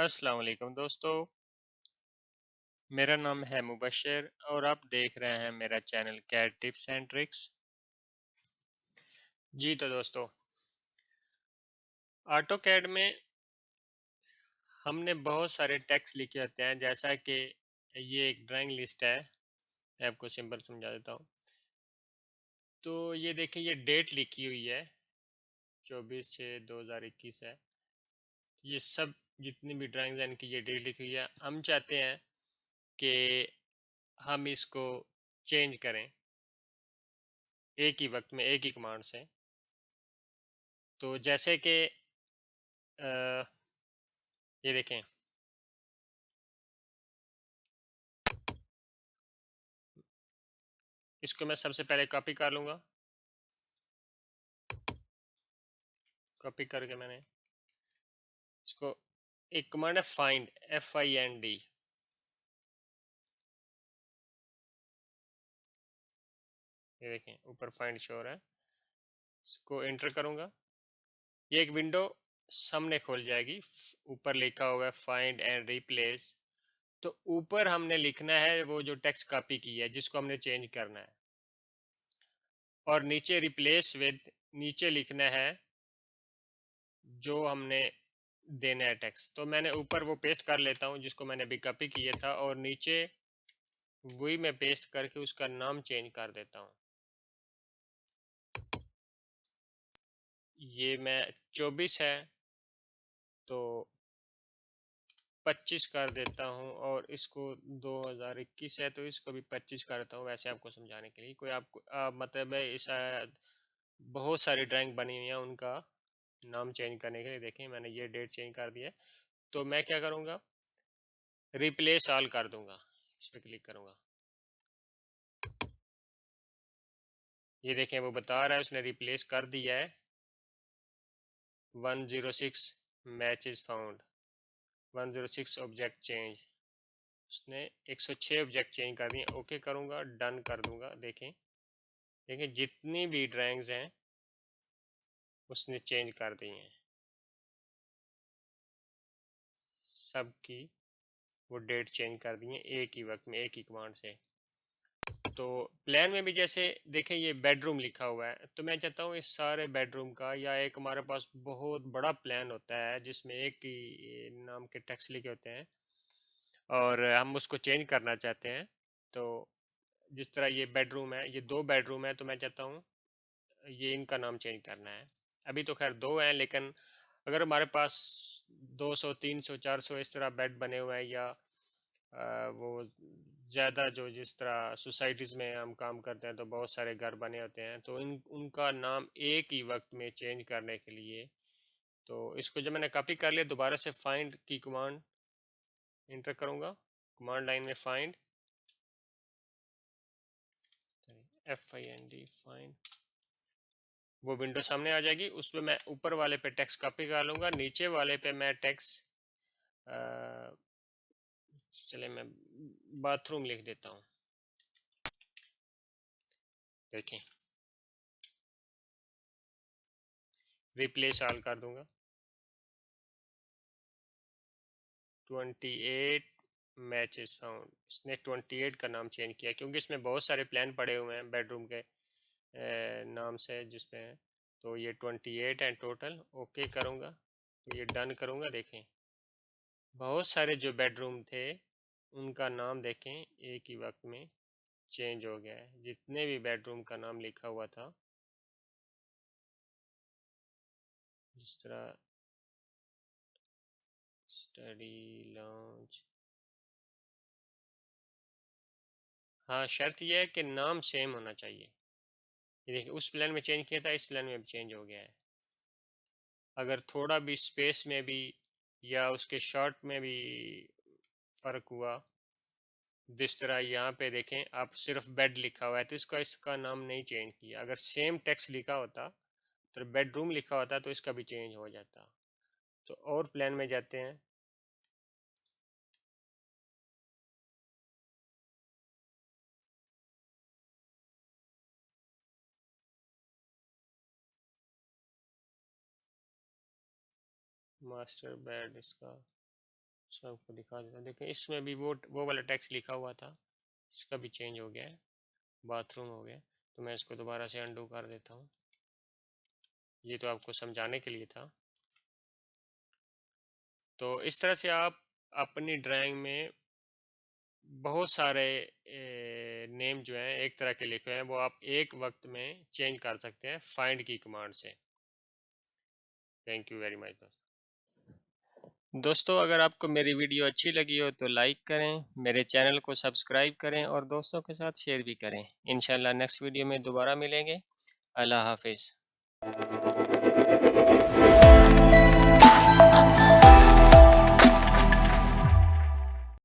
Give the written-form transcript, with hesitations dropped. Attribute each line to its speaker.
Speaker 1: अस्सलाम वालेकुम दोस्तों। मेरा नाम है मुबशर और आप देख रहे हैं मेरा channel CAD tips and tricks. जी तो दोस्तों, ऑटो कैड में हमने बहुत सारे टेक्स्ट लिखे होते हैं, जैसा कि ये एक ड्राइंग लिस्ट है। मैं आपको सिंपल समझा देता हूँ। तो ये देखिए, ये डेट लिखी हुई है, 24/6/2021 है। ये सब जितनी भी ड्राइंग्स हैं इनकी ये डेट लिखी हुई है। हम चाहते हैं कि हम इसको चेंज करें एक ही वक्त में, एक ही कमांड से। तो जैसे कि ये देखें, इसको मैं सबसे पहले कॉपी कर लूँगा। कॉपी करके मैंने इसको, एक कमांड है फाइंड, FIND। ये देखें ऊपर फाइंड शो हो रहा है। इसको एंटर करूँगा, ये एक विंडो सामने खोल जाएगी। ऊपर लिखा हुआ है फाइंड एंड रिप्लेस। तो ऊपर हमने लिखना है वो जो टेक्स्ट कॉपी की है जिसको हमने चेंज करना है, और नीचे रिप्लेस विद, नीचे लिखना है जो हमने देना है टेक्स्ट। तो मैंने ऊपर वो पेस्ट कर लेता हूँ जिसको मैंने अभी कॉपी किया था, और नीचे वही मैं पेस्ट करके उसका नाम चेंज कर देता हूँ। ये मैं 24 है तो 25 कर देता हूँ, और इसको 2021 है तो इसको भी 25 करता हूँ, वैसे आपको समझाने के लिए। कोई आपको मतलब है ऐसा, बहुत सारी ड्राइंग बनी हुई है, उनका नाम चेंज करने के लिए देखें मैंने ये डेट चेंज कर दिया है। तो मैं क्या करूँगा, रिप्लेस ऑल कर दूंगा, इस पर क्लिक करूँगा। ये देखें वो बता रहा है उसने रिप्लेस कर दिया है। 106 match is found, 106 object change. उसने 106 ऑब्जेक्ट चेंज कर दिए। ओके करूँगा, डन कर दूंगा। देखें देखें जितनी भी ड्राइंग्स हैं उसने चेंज कर दी हैं सबकी। वो डेट चेंज कर दी हैं एक ही वक्त में, एक ही कमांड से। तो प्लान में भी जैसे देखें ये बेडरूम लिखा हुआ है, तो मैं चाहता हूँ इस सारे बेडरूम का, या एक हमारे पास बहुत बड़ा प्लान होता है जिसमें एक ही नाम के टेक्स्ट लिखे होते हैं और हम उसको चेंज करना चाहते हैं। तो जिस तरह ये बेडरूम है, ये 2 बेडरूम है, तो मैं चाहता हूँ ये इनका नाम चेंज करना है। अभी तो खैर 2 हैं, लेकिन अगर हमारे पास 200 300 400 इस तरह बेड बने हुए हैं, या वो ज़्यादा जो जिस तरह सोसाइटीज़ में हम काम करते हैं तो बहुत सारे घर बने होते हैं, तो इन उनका नाम एक ही वक्त में चेंज करने के लिए, तो इसको जब मैंने कॉपी कर लिया, दोबारा से फाइंड की कमांड इंटर करूँगा। कमांड लाइन में फाइंड, FIND फाइंड, वो विंडो सामने आ जाएगी। उस पर मैं ऊपर वाले पे टेक्स्ट कॉपी कर लूँगा, नीचे वाले पे मैं टेक्स्ट, चले मैं बाथरूम लिख देता हूँ। देखें रिप्लेस ऑल कर दूंगा। 28 मैचेस फाउंड, इसने 28 का नाम चेंज किया क्योंकि इसमें बहुत सारे प्लान पड़े हुए हैं बेडरूम के नाम से जिसमें है। तो ये 28 है टोटल। ओके करूँगा तो ये डन करूँगा। देखें बहुत सारे जो बेडरूम थे उनका नाम देखें एक ही वक्त में चेंज हो गया है। जितने भी बेडरूम का नाम लिखा हुआ था, जिस तरह स्टडी लॉन्च, हाँ शर्त यह है कि नाम सेम होना चाहिए। ये देखिए उस प्लान में चेंज किया था, इस प्लान में भी चेंज हो गया है। अगर थोड़ा भी स्पेस में भी या उसके शॉर्ट में भी फ़र्क हुआ, जिस तरह यहाँ पे देखें आप सिर्फ बेड लिखा हुआ है तो इसका नाम नहीं चेंज किया। अगर सेम टेक्स्ट लिखा होता तो बेडरूम लिखा होता तो इसका भी चेंज हो जाता। तो और प्लान में जाते हैं। मास्टर बेड इसका सबको दिखा देता हूँ। देखें इसमें भी वो वाला टेक्स्ट लिखा हुआ था, इसका भी चेंज हो गया है, बाथरूम हो गया। तो मैं इसको दोबारा से अंडू कर देता हूँ, ये तो आपको समझाने के लिए था। तो इस तरह से आप अपनी ड्राइंग में बहुत सारे नेम जो हैं एक तरह के लिखे हैं वो आप एक वक्त में चेंज कर सकते हैं फाइंड की कमांड से। थैंक यू वेरी मच दोस्तों। अगर आपको मेरी वीडियो अच्छी लगी हो तो लाइक करें, मेरे चैनल को सब्सक्राइब करें और दोस्तों के साथ शेयर भी करें। इंशाल्लाह नेक्स्ट वीडियो में दोबारा मिलेंगे। अल्लाह हाफिज़।